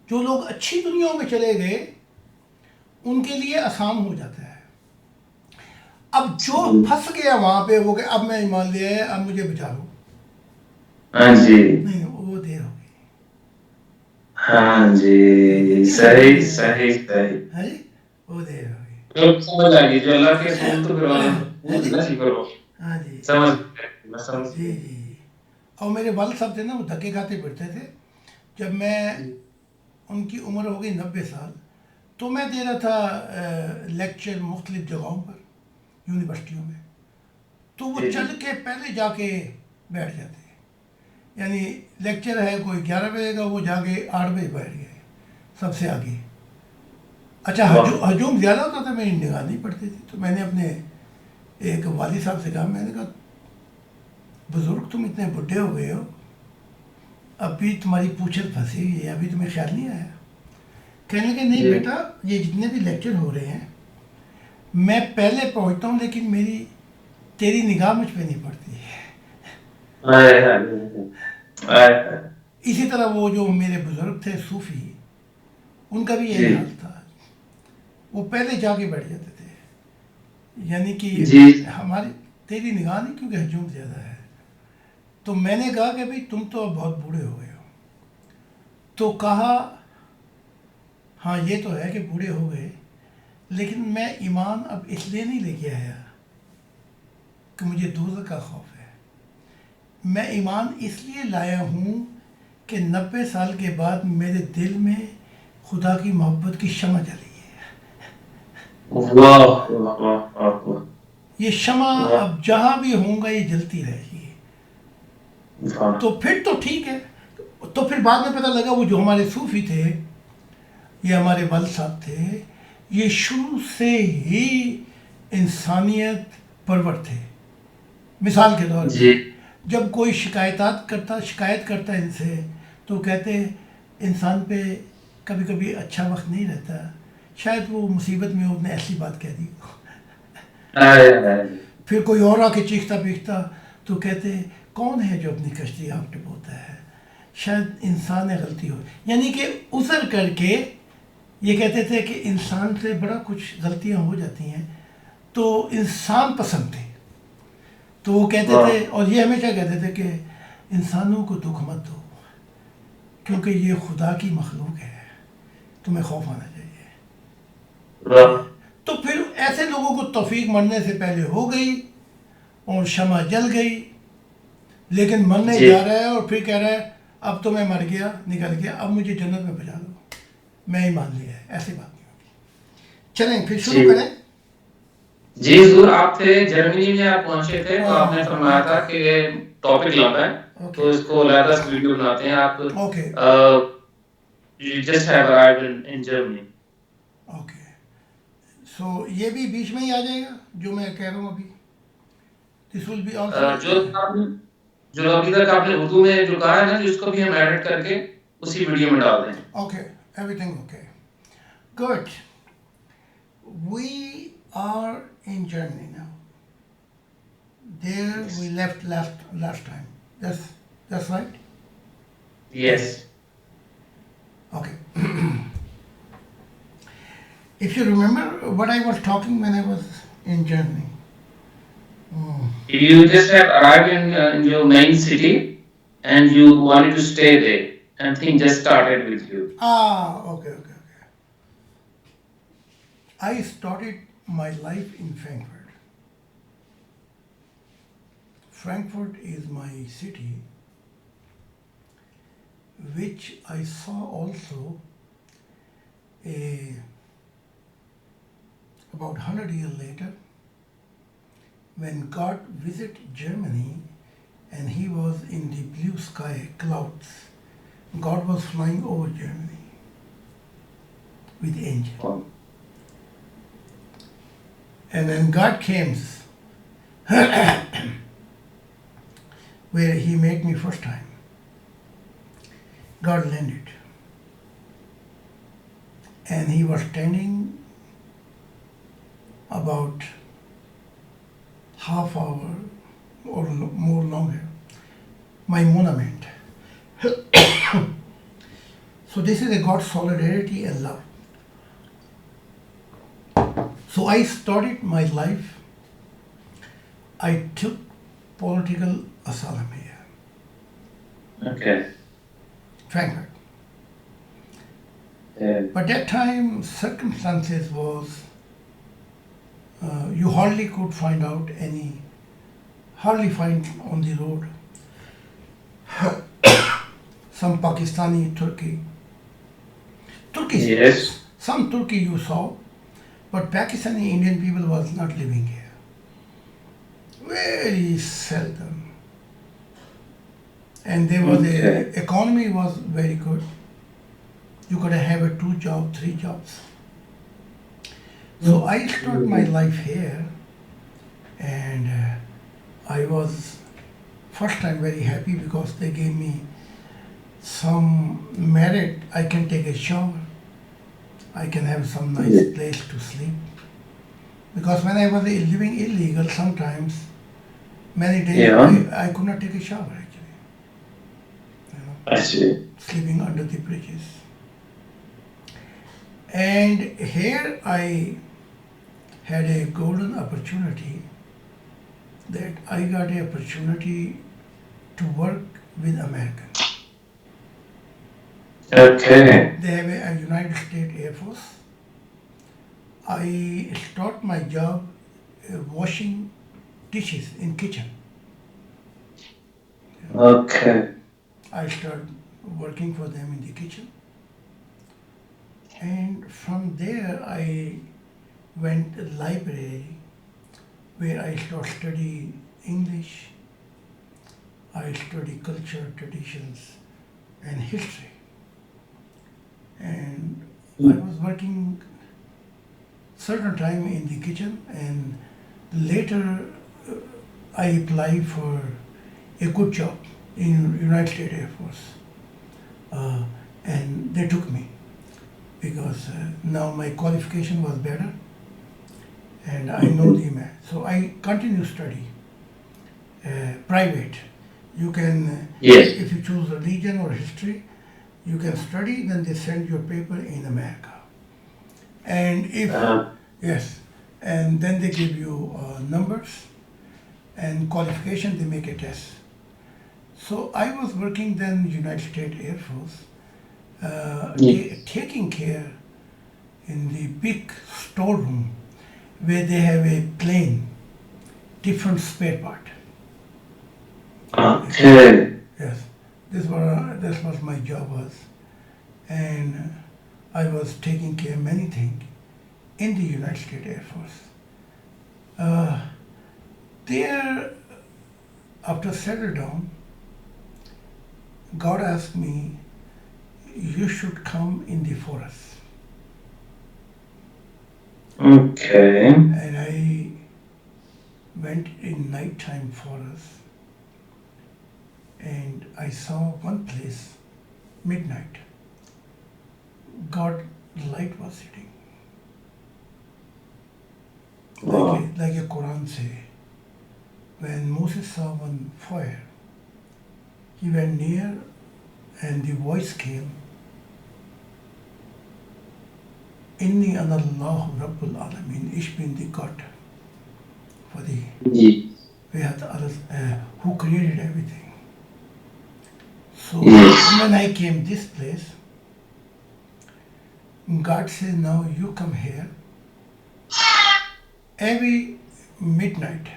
جو لوگ اچھی دنیا میں چلے گئے ان کے لیے آسان ہو جاتا ہے. اب جو پھنس گیا وہاں پہ وہ کہ اب میں ایمان لیا ہے اب مجھے بچا لو, ہاں جی نہیں وہ دیر ہو گئی. ہاں جی صحیح صحیح صحیح. ہے جی وہ دیر ہو گئی. سمجھ آ گئی جو اللہ کے رسول تو پھر ہے جی نہ کرو. ہاں جی سمجھ میں سمجھ جی جی جی. اور میرے والد صاحب تھے نا, وہ دھکے کھاتے پھرتے تھے. جب میں ان کی عمر ہو گئی 90 سال تو میں دے رہا تھا لیکچر مختلف جگہوں پر یونیورسٹیوں میں, تو وہ جی چل کے پہلے جا کے بیٹھ جاتے ہیں. یعنی لیکچر ہے کوئی 11 بجے کا, وہ جا کے 8 بجے بیٹھ گئے سب سے آگے. اچھا ہجوم زیادہ ہوتا تھا, میری نگاہ نہیں پڑتی تھی. تو میں نے اپنے ایک والد صاحب سے کہا, میں نے کہا بزرگ تم اتنے بڈھے ہو گئے ہو, اب بھی تمہاری پوچھل پھنسی ہوئی ہے, ابھی تمہیں خیال نہیں آیا؟ کہنے لگے نہیں بیٹا, یہ جتنے بھی لیکچر ہو رہے ہیں میں پہلے پہنچتا ہوں لیکن میری تیری نگاہ مجھ پہ نہیں پڑتی ہے. اسی طرح وہ جو میرے بزرگ تھے صوفی, ان کا بھی یہی حال تھا, وہ پہلے جا کے بیٹھ جاتے تھے. یعنی کہ ہماری تیری نگاہ نہیں, کیونکہ ہجوم زیادہ ہے. تو میں نے کہا کہ بھائی تم تو اب بہت بوڑھے ہو گئے ہو. تو کہا ہاں یہ تو ہے کہ بوڑھے ہو گئے, لیکن میں ایمان اب اس لیے نہیں لے کے آیا کہ مجھے دوزخ کا خوف ہے. میں ایمان اس لیے لایا ہوں کہ 90 سال کے بعد میرے دل میں خدا کی محبت کی شمع جلی ہے. یہ شمع اب جہاں بھی ہوں گا یہ جلتی رہے گی. تو پھر تو ٹھیک ہے. تو پھر بعد میں پتہ لگا وہ جو ہمارے صوفی تھے, یہ ہمارے والد صاحب تھے, یہ شروع سے ہی انسانیت پرور تھے. مثال کے طور پہ جب کوئی شکایت کرتا ان سے تو کہتے انسان پہ کبھی کبھی اچھا وقت نہیں رہتا, شاید وہ مصیبت میں اس نے ایسی بات کہہ دی. پھر کوئی اور آ کے چیختا پیختا تو کہتے کون ہے جو اپنی کشتی آپ ڈبوتا ہے, شاید انسان غلطی ہو. یعنی کہ عذر کر کے یہ کہتے تھے کہ انسان سے بڑا کچھ غلطیاں ہو جاتی ہیں, تو انسان پسند تھے. تو وہ کہتے تھے, اور یہ ہمیشہ کہتے تھے کہ انسانوں کو دکھ مت دو کیونکہ یہ خدا کی مخلوق ہے, تمہیں خوف آنا چاہیے. تو پھر ایسے لوگوں کو توفیق مرنے سے پہلے ہو گئی اور شمع جل گئی, لیکن مرنے جا رہا ہے اور پھر کہہ رہا ہے اب تو میں مر گیا, نکل گیا, اب مجھے جنت میں بھجا دو, میں ہی مان لیا ہے. ایسی بات نہیں ہوگی. چلیں پھر شروع کریں. جی حضور, آپ تھے جرمنی میں, آپ پہنچے تھے تو آپ نے فرمایا تھا کہ ٹاپک لمبا ہے تو اس کو علیحدہ سے ویڈیو بناتے ہیں. آپ just have arrived in Germany. Okay, so یہ بھی بیچ میں ہی آ جائے گا جو میں کہہ رہا ہوں ابھی. دس ول بی آلسو جو ابھی تک آپ نے اردو میں جو کہا ہے نا, جس کو بھی ہم ایڈٹ کر کے اسی ویڈیو میں ڈال دیں. Okay, every thing okay, good. We are in Germany now. There we left last time. That's right? Yes. Okay. If you remember what I was talking when I was in Germany. You just have arrived in your main city and you wanted to stay there and things just started with you. Okay. I started my life in Frankfurt. Frankfurt is my city, which I saw also about 100 years later when God visited Germany and he was in the blue sky, clouds. God was flying over Germany with angels. And when God came, where he met me first time, God landed. And he was standing about half hour or more longer, my monument. So this is a God solidarity and love. So I started my life. I took political asylum here, Okay. Frankfurt. Yeah. But that time circumstances was you hardly could find out any, hardly find on the road some Pakistani, Turkish, Yes. some Turkey you saw, but Pakistani Indian people was not living here. Very seldom. And there was Okay. a economy was very good. You could have a 2 job, 3 jobs. So I started my life here, and I was first time very happy because they gave me some merit. I can take a shower. I can have some nice place to sleep. Because when I was living illegal, sometimes many days Yeah. I could not take a shower actually. You know, I see. sleeping under the bridges. And here I had a golden opportunity that I got an opportunity to work with Americans. Okay. They have a United States Air Force. I start my job washing dishes in kitchen. Okay. I started working for them in the kitchen. And from there I went to library where I started study English. I study culture, traditions, and history. And I was working certain time in the kitchen, and later I applied for a good job in United States Air Force, and they took me because now my qualification was better, and I know the math. So I continue study private. You can, Yes. if you choose religion or history, you can study. Then they send your paper in America, and if yes, and then they give you numbers and qualification. They make a test. So I was working then United States Air Force, taking care in the big storeroom where they have a plane, different spare part. Okay. Yes, this was my job was, and I was taking care of many things in the United States Air Force. There, after settle down, God asked me, you should come in the forest. Okay. And I went in nighttime forest, and I saw one place, midnight. God light was hitting. Wow. Like a Quran say, when Moses saw one fire, he went near and the voice came, Inni anallahu Rabbul Alamin, ich bin the God for the who created everything. So Yes. when I came this place, God said, now you come here every midnight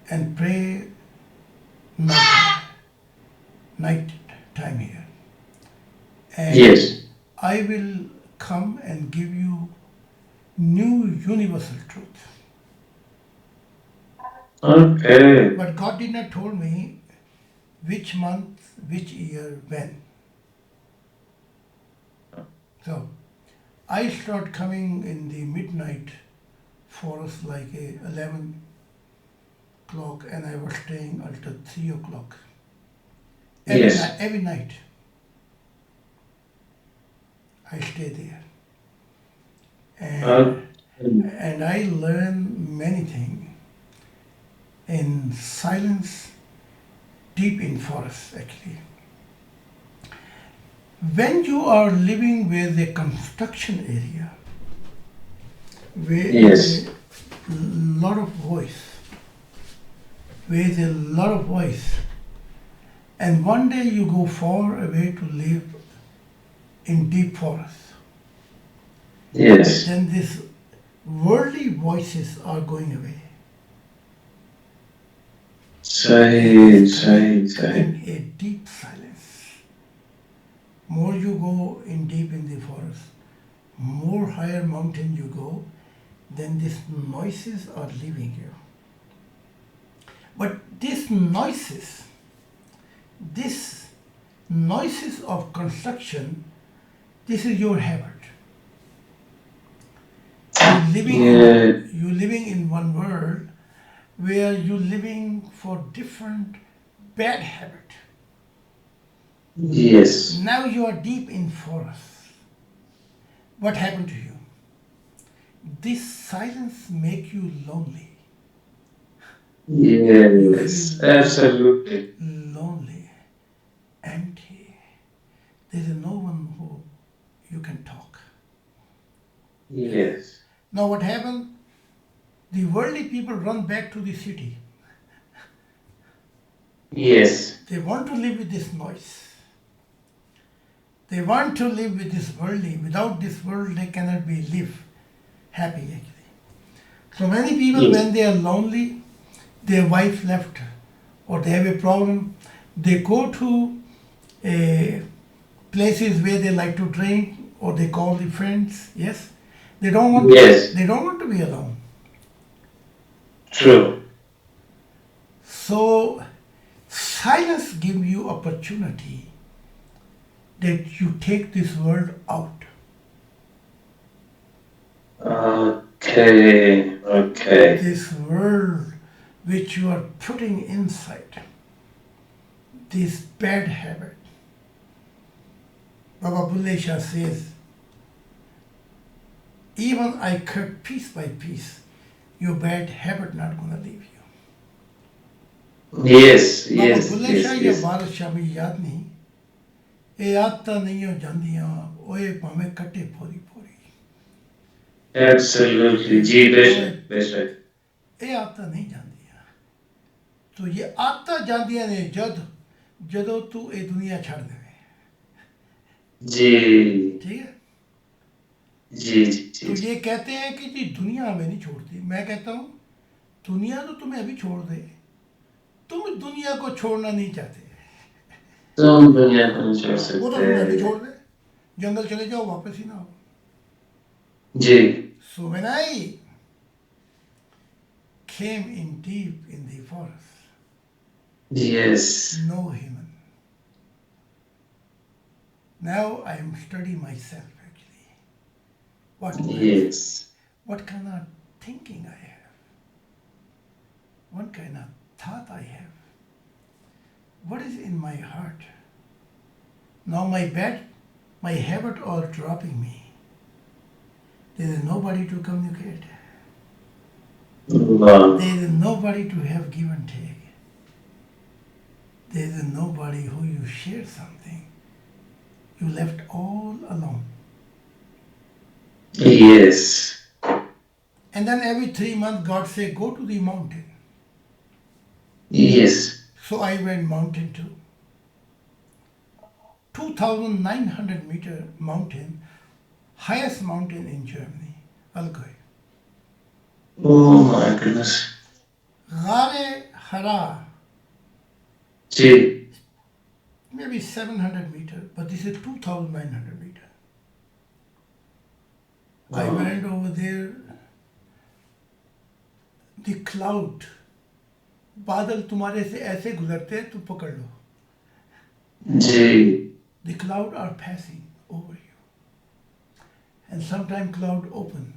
and pray night time here. And Yes. I will come and give you new universal truth. Okay. But God did not told me which month, which year, when. So I start coming in the midnight forest like 11 o'clock, and I was staying until 3 o'clock. Yes. Every night I stay there. And I learn many things in silence, deep in forest actually. When you are living with a construction area, where Yes. a lot of voice, with a lot of voice, and one day you go far away to live in deep forest, Yes. then these worldly voices are going away. Zahid, Coming, Zahid, Zahid. a deep silence. More you go in deep in the forest, more higher mountain you go, then these noises are leaving you. But these noises of construction, this is your habit. Yeah. You're living in one world where you're living for different bad habit. Yes. Now you are deep in forest. What happened to you? This silence make you lonely. You Yes. feel Absolutely. lonely, empty. There is no one who you can talk. Yes. Now what happened? The worldly people run back to the city. Yes. They want to live with this noise. They want to live with this worldly. Without this world, they cannot be live happy actually. So many people, Yes. when they are lonely, their wife left, or they have a problem, they go to places where they like to drink, or they call the friends. Yes, they don't want. Yes. They don't want to be alone. True. So silence gives you opportunity that you take this world out. Okay. Okay. This world which you are putting inside, this bad habit. Baba Bulle Shah says, even I cut piece by piece, your bad habit not gonna leave you. Yes. Baba Yes. Bulle Yes. Shah या Yes. बारिश शाह भी याद नहीं ਇਹ ਆਦਤਾਂ ਨਹੀਂ ਹੋ ਜਾਂਦੀਆਂ ਓਏ ਭਾਵੇਂ ਕੱਟੇ ਫੋਰੀ ਫੋਰੀ Absolutely. Ji, beshak. Beshak. ਇਹ ਆਦਤਾਂ ਨਹੀਂ ਜਾਂਦੀਆਂ ਤੋ ਇਹ ਆਦਤਾਂ ਜਾਂਦੀਆਂ ਨੇ ਜਦੋਂ ਤੂੰ ਇਹ ਦੁਨੀਆ ਛੱਡ ਦੇਵੇਂ Ji. ठीक है Ji. तो Ji. ये कहते हैं कि जी दुनिया हमें नहीं छोड़ती मैं कहता हूँ दुनिया तो तुम्हें अभी छोड़ दे तुम दुनिया को छोड़ना नहीं चाहते तुम दुनिया को नहीं छोड़ वो तो सकते। तुम्हें अभी छोड़ दे जंगल चले जाओ वापस ही ना हो जी। So when I came in deep in the forest, Yes. no human. Now I am studying myself actually. Yes. What kind of thinking I have? What kind of thought I have? What is in my heart? Now my habit are dropping me. There is nobody to communicate. Allah. There is nobody to have give and take. There is nobody who you share something. You left all alone. Yes. And then every 3 months God say, go to the mountain. Yes. So I went mountain too. 2,900 meter mountain, highest mountain in Germany, Allgäu. Oh my goodness. Gare Hara, Ji. maybe 700 meter, but this is 2,900 meter. I Wow. went over there, the cloud, बादल तुम्हारे से ऐसे गुजरते हैं तुम पकड़ लो. Ji. The cloud are passing over you. And sometimes cloud open.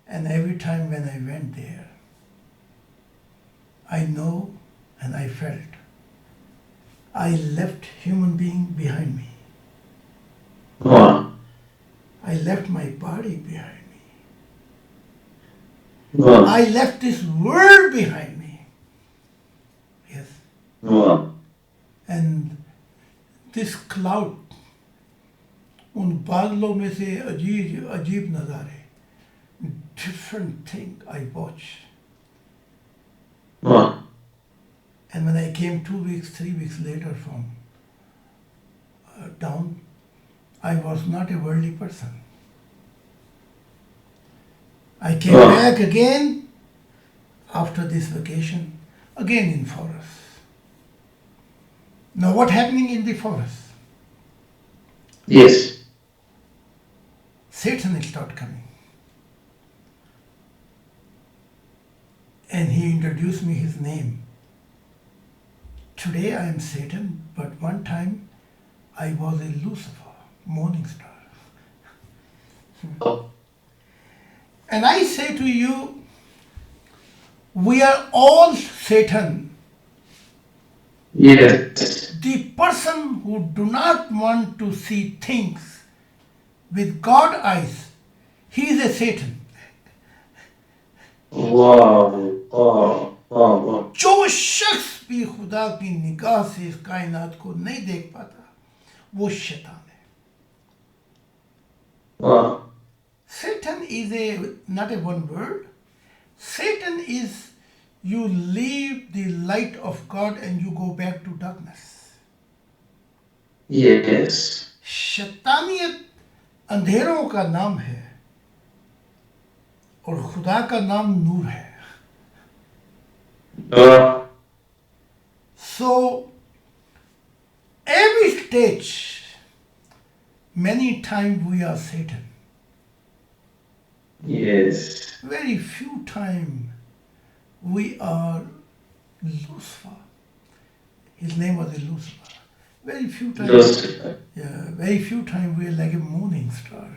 And every time when I went there, I know and I felt I left human being behind me. Wow. I left my body behind me. Wow. I left this world behind me. Yes. Wow. And this cloud, उन बादलों में से अजीब अजीब नज़ारे, different thing I watched. Wow. And when I came 2 weeks, 3 weeks later from down, I was not a worldly person. I came Wow. back again after this vacation, again in forest. Now what happening in the forest? Yes. Satan will start coming. And he introduced me his name. Today I am Satan, but one time I was a Lucifer, morning star. Oh. And I say to you, we are all Satan. Yes. The person who do not want to see things with God eyes, he is a Satan. Wow. Wow. Wow. Wow. जो शख्स भी खुदा की निगाह से इस कायनात को नहीं देख पाता, वो शैतान है. Wow. Satan is not a one word. Satan is you leave the light of God and you go back to darkness. Yes. शैतानियत अंधेरों का नाम है और खुदा का नाम नूर है. So every stage, many times we are Satan. Yes. Very few times we are Lucifer. His name was Lucifer. Very few times. Lucifer. Yeah, very few times we are like a morning star,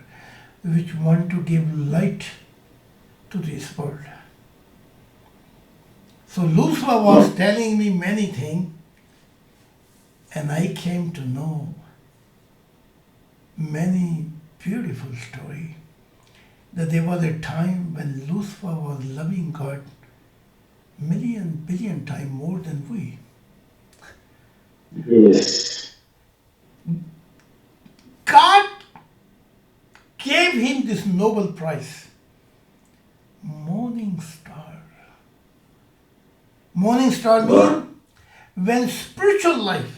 which want to give light to this world. So Lucifer was telling me many things, and I came to know many beautiful stories. That there was a time when Lucifer was loving God million, billion times more than we. Yes. God gave him this Nobel Prize. Morning star. Morning star means when spiritual life,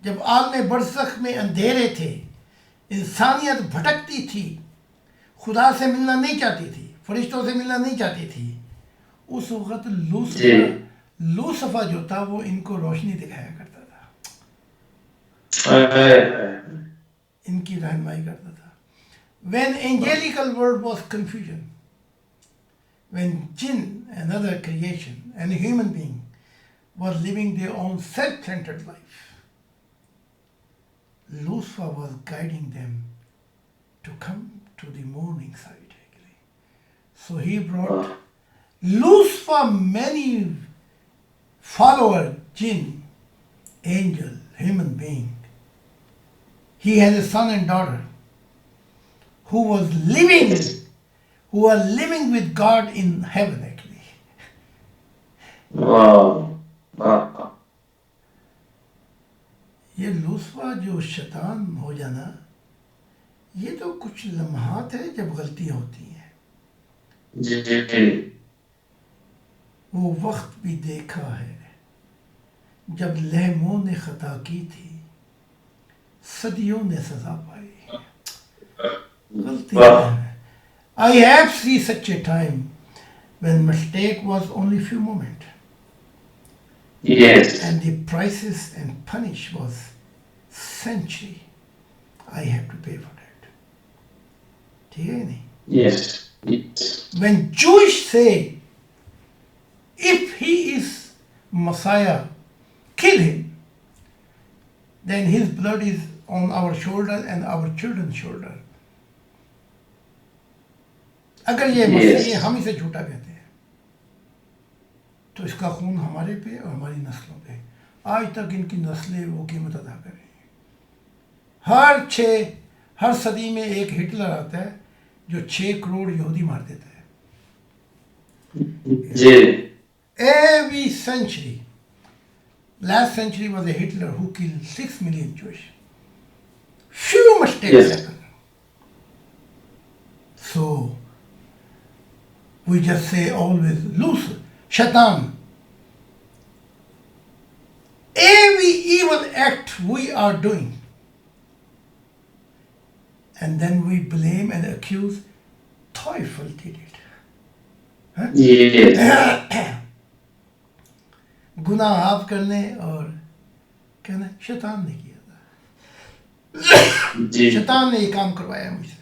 जब आलम बरज़ख में अंधेरे थे, इंसानियत भटकती थी, खुदा से मिलना नहीं चाहती थी, फरिश्तों से मिलना नहीं चाहती थी, उस वक्त लूसिफर जो था वो इनको रोशनी दिखाया करता था, इनकी रहनुमाई करता था. When angelical world was confusion, when jinn and other creation and a human being was living their own self-centered life, Lucifer was guiding them to come to the morning side actually. So he brought Lucifer many follower, jinn, angel, human being. He had a son and daughter who were living with God in heaven actually. Wow. Wow. ये Lucifer जो शैतान हो जाना, ये तो कुछ लम्हात है जब गलतियां होती हैं. जी. वो वक्त भी देखा है जब लहमों ने खता की थी, सदियों ने सजा पाई. गलती. I have seen such a time when mistake was only few moments. Yes. And the prices and punish was century. I have to pay for that. ठीक है नहीं? Yes. Yes. When Jewish say, if he is Messiah, kill him, then his blood is on our shoulder and our children's shoulder. अगर ये मसीह हम इसे झूठा कहते हैं, तो इसका खून हमारे पे और हमारी नस्लों पे. आज तक इनकी नस्लें वो कीमत अदा कर रही हैं. हर सदी में एक हिटलर आता है जो 6 करोड़ यहूदी मार देता है. जी. Every century last century was a Hitler who killed 6 million Jewish. Few mistakes Yes. happen. So we just say always loose, shaitan. Every evil act we are doing, and then we blame and accuse Teufel did it. Yes. गुनाह आप करने और कहना शैतान ने किया था, जी शैतान ने ये काम करवाया मुझसे.